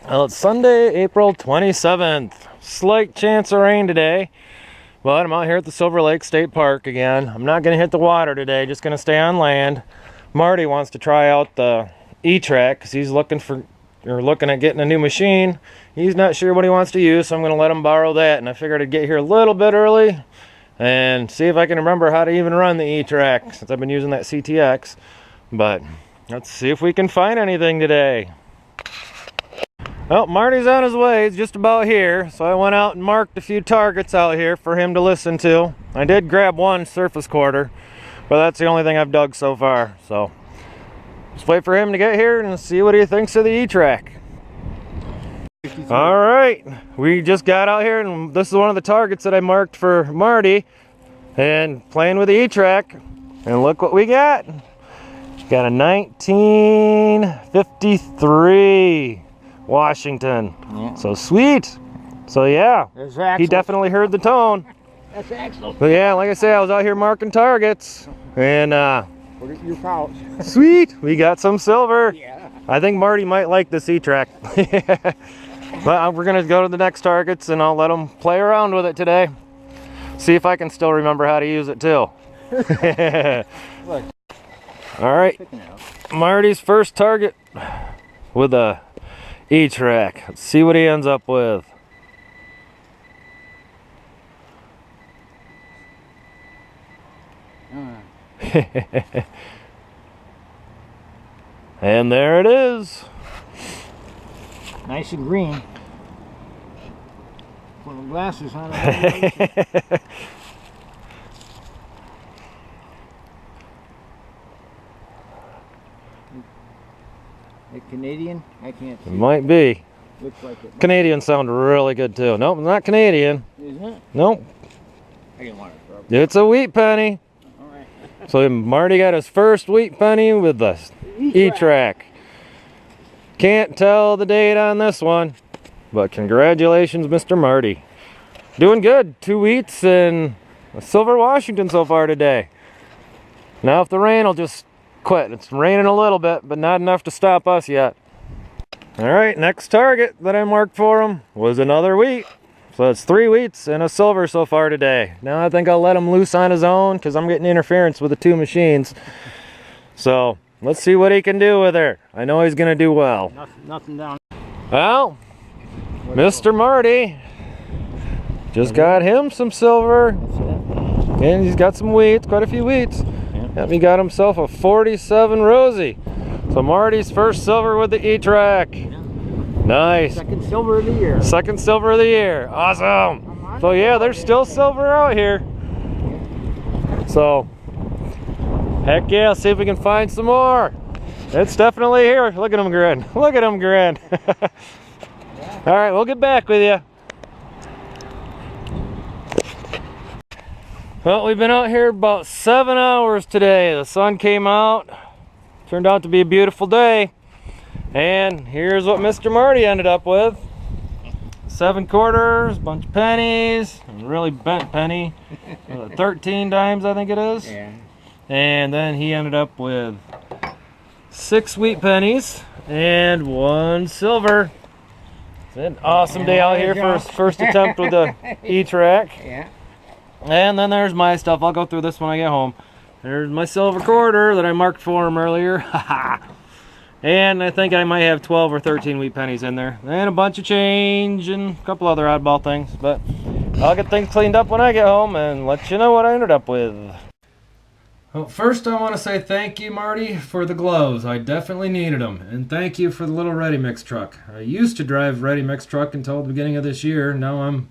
Well, it's Sunday, April 27th. Slight chance of rain today, but I'm out here at the Silver Lake State Park again. I'm not going to hit the water today, just going to stay on land. Marty wants to try out the e-trac because he's looking at getting a new machine. He's not sure what he wants to use, so I'm going to let him borrow that. And I figured I'd get here a little bit early and see if I can remember how to even run the e-trac since I've been using that CTX. But let's see if we can find anything today. Well, Marty's on his way. He's just about here. So I went out and marked a few targets out here for him to listen to. I did grab one surface quarter, but that's the only thing I've dug so far. So just wait for him to get here and see what he thinks of the e-trac. All right, we just got out here and this is one of the targets that I marked for Marty and playing with the e-trac. And look what we got. Got a 1953 Washington. Yeah. So sweet. So yeah, he definitely heard the tone. That's Axel. But yeah, like I say, I was out here marking targets and put it in your pouch. Sweet, we got some silver. Yeah. I think Marty might like this e-trac. But we're gonna go to the next targets and I'll let him play around with it today. See if I can still remember how to use it too. Look. All right, Marty's first target with a e-trac. Let's see what he ends up with. And there it is. Nice and green. Put the glasses on it. A Canadian? I can't see. It might be. Looks like it. Canadian sound really good too. Nope, not Canadian. Isn't it? Nope. I didn't want it. It's a wheat penny. All right. So Marty got his first wheat penny with the e-trac. Can't tell the date on this one, but congratulations, Mr. Marty. Doing good. 2 wheats and a silver Washington so far today. Now if the rain will just quit. It's raining a little bit, but not enough to stop us yet. All right, next target that I marked for him was another wheat. So it's 3 wheats and a silver so far today. Now I think I'll let him loose on his own because I'm getting interference with the 2 machines. So let's see what he can do with her. I know he's gonna do well. Nothing down. Well, Mr. Marty just got him some silver. And he's got some wheats, quite a few wheats. Yep, he got himself a 47 Rosie. So Marty's first silver with the e-trac. Yeah. Nice. Second silver of the year. Second silver of the year. Awesome. So yeah, there's still silver out here. So, heck yeah, see if we can find some more. It's definitely here. Look at him grin. Look at him grin. All right, we'll get back with you. Well, we've been out here about 7 hours today. The sun came out. Turned out to be a beautiful day. And here's what Mr. Marty ended up with. 7 quarters, bunch of pennies, a really bent penny. 13 dimes, I think it is. Yeah. And then he ended up with 6 wheat pennies and 1 silver. It's an awesome day out here for his first attempt with the e-trac. Yeah. And then there's my stuff. I'll go through this when I get home. There's my silver quarter that I marked for him earlier. And I think I might have 12 or 13 wheat pennies in there. And a bunch of change and a couple other oddball things. But I'll get things cleaned up when I get home and let you know what I ended up with. Well, first I want to say thank you, Marty, for the gloves. I definitely needed them. And thank you for the little Ready Mix truck. I used to drive Ready Mix truck until the beginning of this year. Now I'm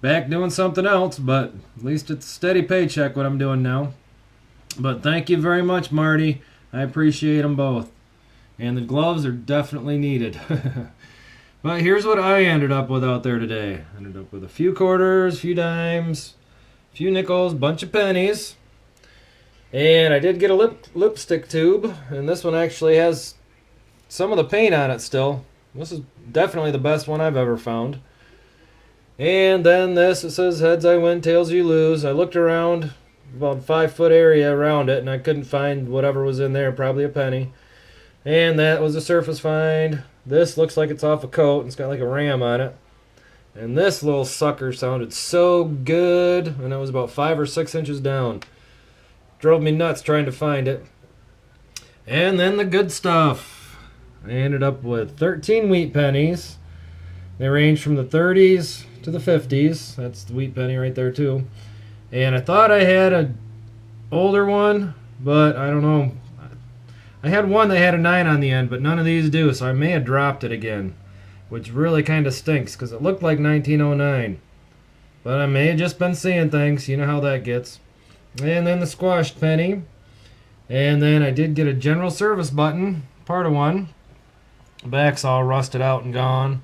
back doing something else, but at least it's a steady paycheck what I'm doing now. But thank you very much, Marty. I appreciate them both. And the gloves are definitely needed. But here's what I ended up with out there today. I ended up with a few quarters, a few dimes, a few nickels, bunch of pennies. And I did get a lipstick tube, and this one actually has some of the paint on it still. This is definitely the best one I've ever found. And then this, it says heads I win, tails you lose. I looked around about 5-foot area around it and I couldn't find whatever was in there, probably a penny. And that was a surface find. This looks like it's off a coat, and it's got like a ram on it. And this little sucker sounded so good, and it was about 5 or 6 inches down. Drove me nuts trying to find it. And then the good stuff. I ended up with 13 wheat pennies. They range from the 30s to the 50s. That's the wheat penny right there too. And I thought I had an older one, but I don't know. I had one that had a 9 on the end, but none of these do, so I may have dropped it again, which really kind of stinks because it looked like 1909. But I may have just been seeing things. You know how that gets. And then the squashed penny. And then I did get a general service button, part of one. The back's all rusted out and gone.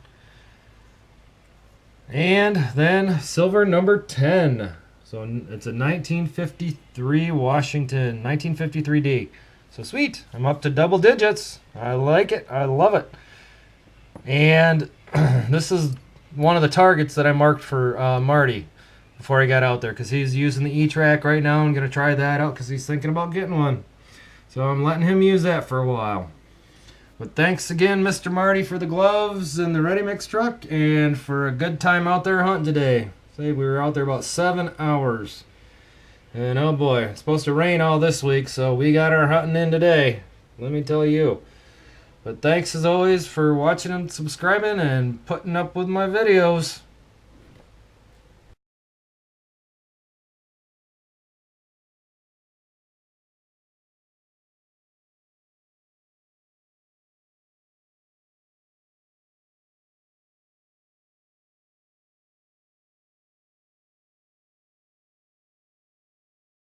And then silver number 10. So it's a 1953 Washington, 1953D. So sweet, I'm up to double digits. I like it, I love it. And this is one of the targets that I marked for Marty before he got out there, because he's using the e-trac right now. I'm going to try that out because he's thinking about getting one. So I'm letting him use that for a while. But thanks again, Mr. Marty, for the gloves and the ready mix truck, and for a good time out there hunting today. Say we were out there about 7 hours. And oh boy, it's supposed to rain all this week, so we got our hunting in today. Let me tell you. But thanks as always for watching and subscribing and putting up with my videos.